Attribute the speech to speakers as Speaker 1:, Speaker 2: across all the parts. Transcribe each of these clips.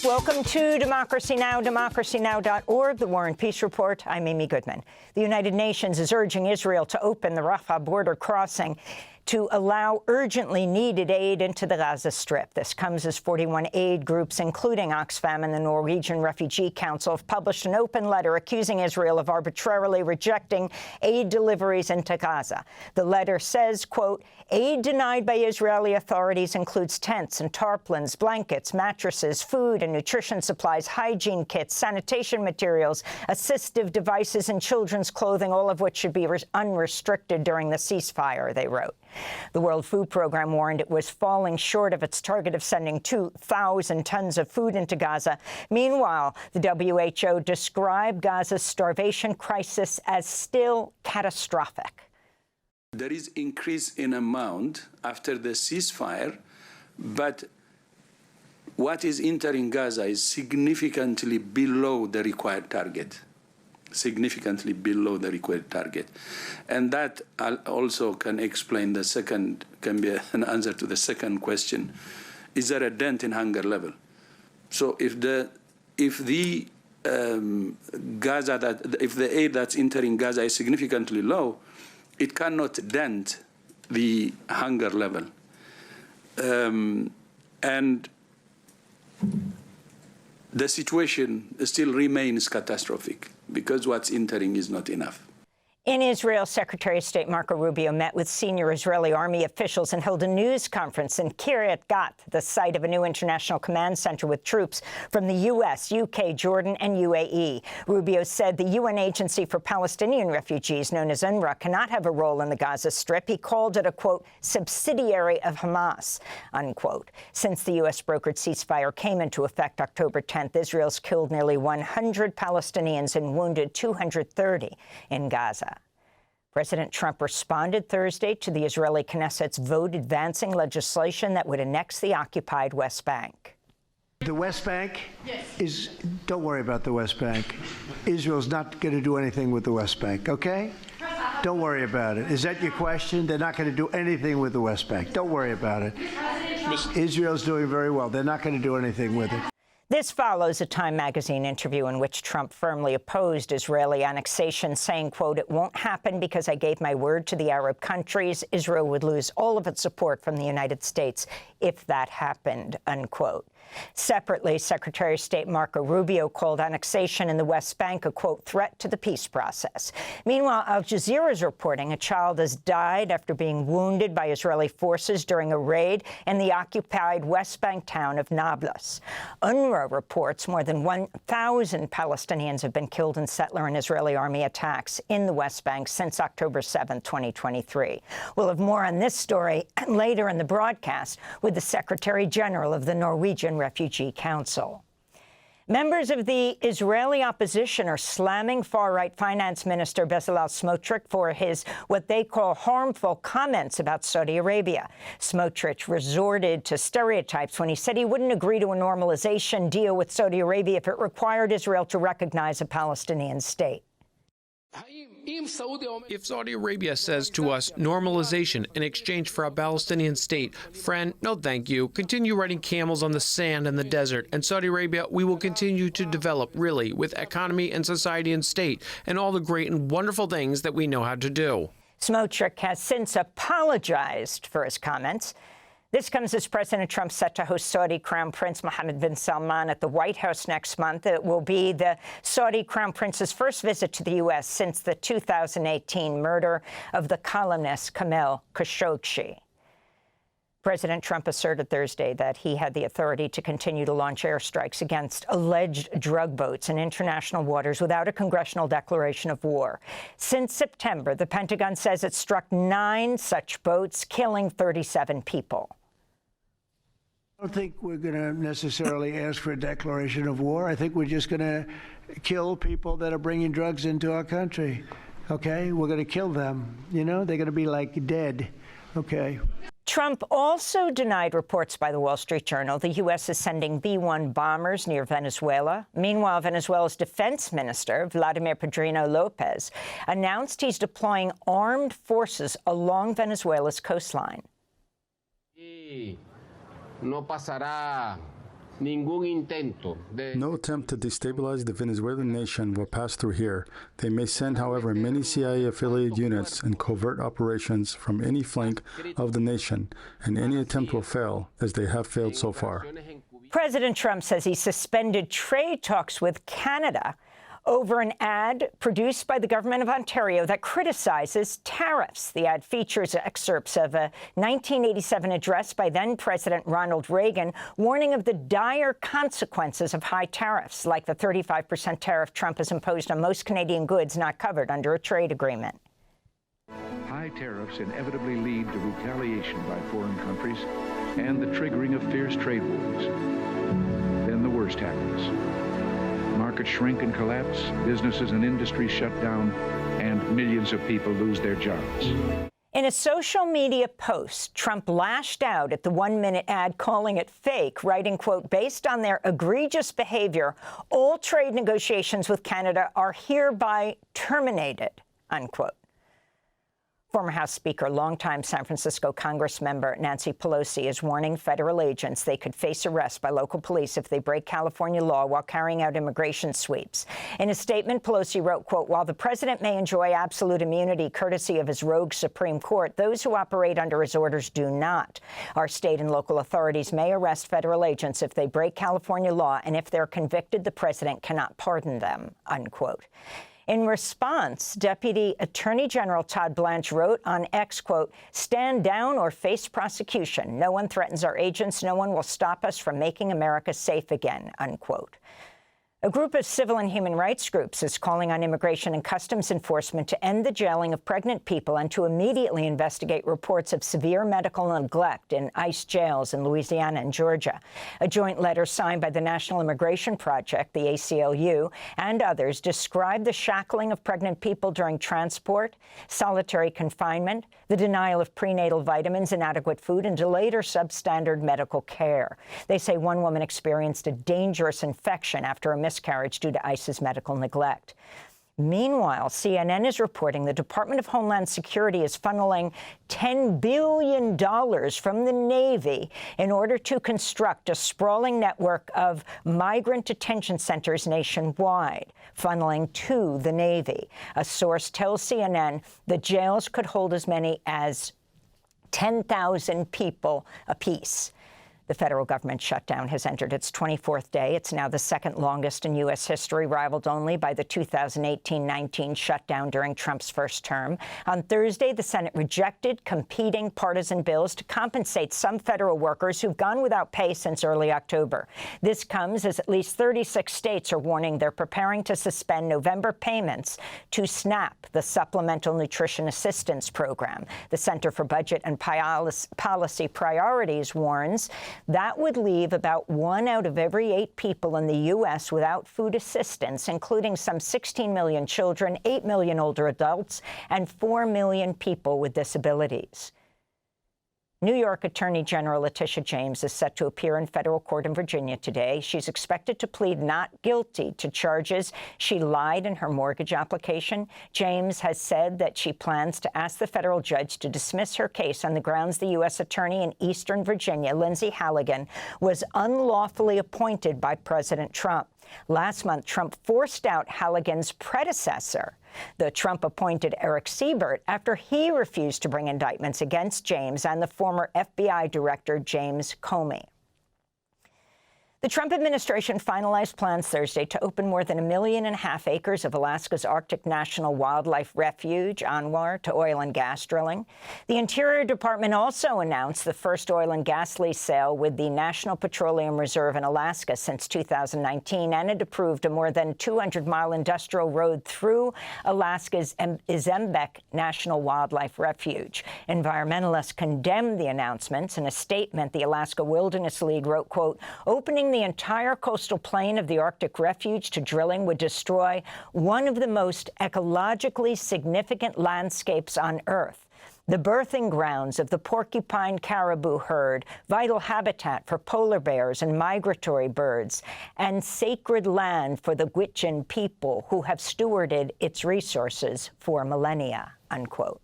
Speaker 1: Welcome to Democracy Now!, democracynow.org, the War and Peace Report. I'm Amy Goodman. The United Nations is urging Israel to open the Rafah border crossing to allow urgently needed aid into the Gaza Strip. This comes as 41 aid groups, including Oxfam and the Norwegian Refugee Council, have published an open letter accusing Israel of arbitrarily rejecting aid deliveries into Gaza. The letter says, quote, aid denied by Israeli authorities includes tents and tarpaulins, blankets, mattresses, food and nutrition supplies, hygiene kits, sanitation materials, assistive devices, and children's clothing, all of which should be unrestricted during the ceasefire, they wrote. The World Food Program warned it was falling short of its target of sending 2,000 tons of food into Gaza. Meanwhile, the WHO described Gaza's starvation crisis as still catastrophic.
Speaker 2: There is increase in amount after the ceasefire, but what is entering Gaza is significantly below the required target. Significantly below the required target. And that also can explain the second, can be an answer to the second question. Is there a dent in hunger level? So if the aid that's entering Gaza is significantly low, it cannot dent the hunger level. And the situation still remains catastrophic because what's entering is not enough.
Speaker 1: In Israel, Secretary of State Marco Rubio met with senior Israeli army officials and held a news conference in Kiryat Gat, the site of a new international command center with troops from the U.S., U.K., Jordan, and UAE. Rubio said the UN Agency for Palestinian Refugees, known as UNRWA, cannot have a role in the Gaza Strip. He called it a, quote, subsidiary of Hamas, unquote. Since the U.S.-brokered ceasefire came into effect October 10th, Israel's killed nearly 100 Palestinians and wounded 230 in Gaza. President Trump responded Thursday to the Israeli Knesset's vote advancing legislation that would annex the occupied West Bank.
Speaker 3: The West Bank is, don't worry about the West Bank. Israel's not going to do anything with the West Bank, okay? Don't worry about it. Is that your question? They're not going to do anything with the West Bank. Don't worry about it. Israel's doing very well. They're not going to do anything with it.
Speaker 1: This follows a Time magazine interview in which Trump firmly opposed Israeli annexation, saying, quote, it won't happen because I gave my word to the Arab countries. Israel would lose all of its support from the United States if that happened, unquote. Separately, Secretary of State Marco Rubio called annexation in the West Bank a, quote, threat to the peace process. Meanwhile, Al Jazeera is reporting a child has died after being wounded by Israeli forces during a raid in the occupied West Bank town of Nablus. UNRWA reports more than 1,000 Palestinians have been killed in settler and Israeli army attacks in the West Bank since October 7, 2023. We'll have more on this story later in the broadcast with the Secretary General of the Norwegian Refugee Council. Members of the Israeli opposition are slamming far-right Finance Minister Bezalel Smotrich for his what they call harmful comments about Saudi Arabia. Smotrich resorted to stereotypes when he said he wouldn't agree to a normalization deal with Saudi Arabia if it required Israel to recognize a Palestinian state.
Speaker 4: If Saudi Arabia says to us normalization in exchange for a Palestinian state, friend, no thank you. Continue riding camels on the sand in the desert. And Saudi Arabia, we will continue to develop, really, with economy and society and state and all the great and wonderful things that we know how to do.
Speaker 1: Smotrich has since apologized for his comments. This comes as President Trump set to host Saudi Crown Prince Mohammed bin Salman at the White House next month. It will be the Saudi Crown Prince's first visit to the U.S. since the 2018 murder of the columnist Jamal Khashoggi. President Trump asserted Thursday that he had the authority to continue to launch airstrikes against alleged drug boats in international waters without a congressional declaration of war. Since September, the Pentagon says it struck 9 such boats, killing 37 people.
Speaker 3: I don't think we're going to necessarily ask for a declaration of war. I think we're just going to kill people that are bringing drugs into our country. Okay? We're going to kill them. You know, they're going to be like dead. Okay?
Speaker 1: Trump also denied reports by the Wall Street Journal the U.S. is sending B-1 bombers near Venezuela. Meanwhile, Venezuela's defense minister, Vladimir Pedrino Lopez, announced he's deploying armed forces along Venezuela's coastline.
Speaker 5: No pasará No attempt to destabilize the Venezuelan nation will pass through here. They may send, however, many CIA-affiliated units and covert operations from any flank of the nation, and any attempt will fail, as they have failed so far.
Speaker 1: President Trump says he suspended trade talks with Canada over an ad produced by the government of Ontario that criticizes tariffs. The ad features excerpts of a 1987 address by then-President Ronald Reagan warning of the dire consequences of high tariffs, like the 35% tariff Trump has imposed on most Canadian goods not covered under a trade agreement.
Speaker 6: High tariffs inevitably lead to retaliation by foreign countries and the triggering of fierce trade wars. Then the worst happens. Markets shrink and collapse, businesses and industries shut down, and millions of people lose their jobs.
Speaker 1: In a social media post, Trump lashed out at the one-minute ad, calling it fake, writing, quote, "Based on their egregious behavior, all trade negotiations with Canada are hereby terminated," unquote. Former House Speaker, longtime San Francisco Congress member Nancy Pelosi is warning federal agents they could face arrest by local police if they break California law while carrying out immigration sweeps. In a statement, Pelosi wrote, quote, "While the president may enjoy absolute immunity courtesy of his rogue Supreme Court, those who operate under his orders do not. Our state and local authorities may arrest federal agents if they break California law, and if they're convicted, the president cannot pardon them," unquote. In response, Deputy Attorney General Todd Blanche wrote on X, quote, "Stand down or face prosecution. No one threatens our agents. No one will stop us from making America safe again," unquote. A group of civil and human rights groups is calling on Immigration and Customs Enforcement to end the jailing of pregnant people and to immediately investigate reports of severe medical neglect in ICE jails in Louisiana and Georgia. A joint letter signed by the National Immigration Project, the ACLU, and others described the shackling of pregnant people during transport, solitary confinement, the denial of prenatal vitamins, inadequate food, and delayed or substandard medical care. They say one woman experienced a dangerous infection after a miscarriage due to ICE's medical neglect. Meanwhile, CNN is reporting the Department of Homeland Security is funneling $10 billion from the Navy in order to construct a sprawling network of migrant detention centers nationwide, funneling to the Navy. A source tells CNN the jails could hold as many as 10,000 people apiece. The federal government shutdown has entered its 24th day. It's now the second longest in U.S. history, rivaled only by the 2018-19 shutdown during Trump's first term. On Thursday, the Senate rejected competing partisan bills to compensate some federal workers who've gone without pay since early October. This comes as at least 36 states are warning they're preparing to suspend November payments to SNAP, the Supplemental Nutrition Assistance Program. The Center for Budget and Policy Priorities warns that would leave about 1 out of every 8 people in the U.S. without food assistance, including some 16 million children, 8 million older adults, and 4 million people with disabilities. New York Attorney General Letitia James is set to appear in federal court in Virginia today. She's expected to plead not guilty to charges she lied in her mortgage application. James has said that she plans to ask the federal judge to dismiss her case on the grounds the U.S. Attorney in Eastern Virginia, Lindsay Halligan, was unlawfully appointed by President Trump. Last month, Trump forced out Halligan's predecessor, the Trump-appointed Eric Siebert, after he refused to bring indictments against James and the former FBI Director James Comey. The Trump administration finalized plans Thursday to open more than 1.5 million acres of Alaska's Arctic National Wildlife Refuge, UNWR, to oil and gas drilling. The Interior Department also announced the first oil and gas lease sale with the National Petroleum Reserve in Alaska since 2019, and it approved a more than 200-mile industrial road through Alaska's Izembek National Wildlife Refuge. Environmentalists condemned the announcements. In a statement, the Alaska Wilderness League wrote, quote, "Opening the entire coastal plain of the Arctic Refuge to drilling would destroy one of the most ecologically significant landscapes on Earth, the birthing grounds of the porcupine caribou herd, vital habitat for polar bears and migratory birds, and sacred land for the Gwich'in people who have stewarded its resources for millennia," unquote.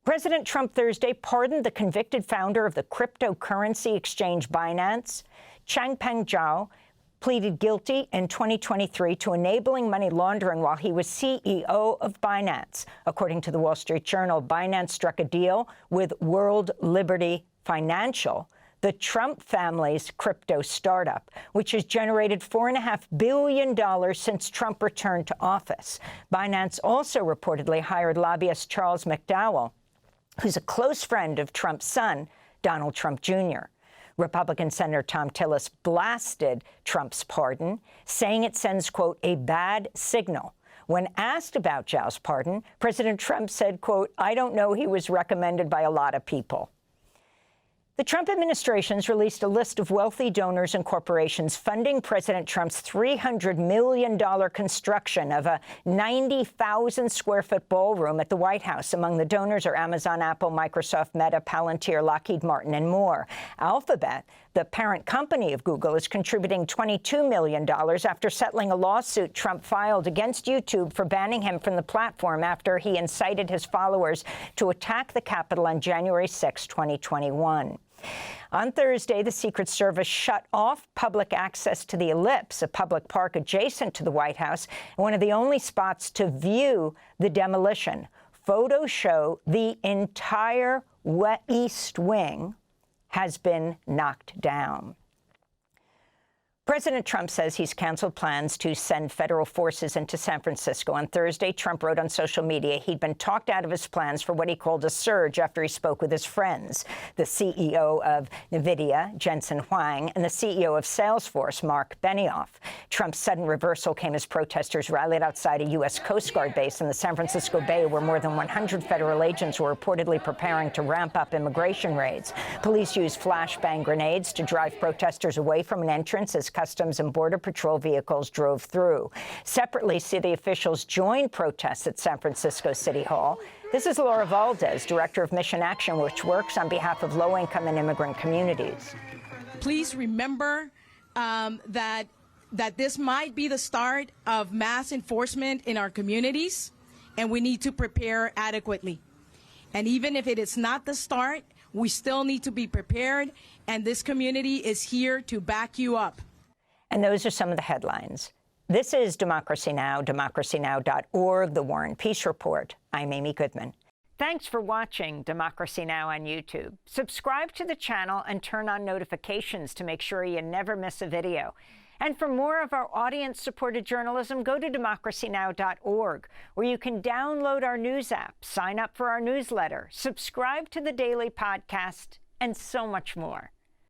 Speaker 1: President Trump Thursday pardoned the convicted founder of the cryptocurrency exchange Binance. Changpeng Zhao pleaded guilty in 2023 to enabling money laundering while he was CEO of Binance. According to the Wall Street Journal, Binance struck a deal with World Liberty Financial, the Trump family's crypto startup, which has generated $4.5 billion since Trump returned to office. Binance also reportedly hired lobbyist Charles McDowell, who's a close friend of Trump's son, Donald Trump Jr. Republican Senator Thom Tillis blasted Trump's pardon, saying it sends, quote, a bad signal. When asked about Zhao's pardon, President Trump said, quote, I don't know, he was recommended by a lot of people. The Trump administration's released a list of wealthy donors and corporations funding President Trump's $300 million construction of a 90,000-square-foot ballroom at the White House. Among the donors are Amazon, Apple, Microsoft, Meta, Palantir, Lockheed Martin, and more. Alphabet, the parent company of Google, is contributing $22 million after settling a lawsuit Trump filed against YouTube for banning him from the platform after he incited his followers to attack the Capitol on January 6, 2021. On Thursday, the Secret Service shut off public access to the Ellipse, a public park adjacent to the White House, and one of the only spots to view the demolition. Photos show the entire East Wing has been knocked down. President Trump says he's canceled plans to send federal forces into San Francisco. On Thursday, Trump wrote on social media he'd been talked out of his plans for what he called a surge after he spoke with his friends, the CEO of NVIDIA, Jensen Huang, and the CEO of Salesforce, Mark Benioff. Trump's sudden reversal came as protesters rallied outside a U.S. Coast Guard base in the San Francisco Bay, where more than 100 federal agents were reportedly preparing to ramp up immigration raids. Police used flashbang grenades to drive protesters away from an entrance as Customs and Border Patrol vehicles drove through. Separately, city officials joined protests at San Francisco City Hall. This is Laura Valdez, Director of Mission Action, which works on behalf of low-income and immigrant communities.
Speaker 7: Please remember that this might be the start of mass enforcement in our communities, and we need to prepare adequately. And even if it is not the start, we still need to be prepared, and this community is here to back you up.
Speaker 1: And those are some of the headlines. This is Democracy Now!, democracynow.org, The War and Peace Report. I'm Amy Goodman. Thanks for watching Democracy Now! On YouTube. Subscribe to the channel and turn on notifications to make sure you never miss a video. And for more of our audience-supported journalism, go to democracynow.org, where you can download our news app, sign up for our newsletter, subscribe to the daily podcast, and so much more.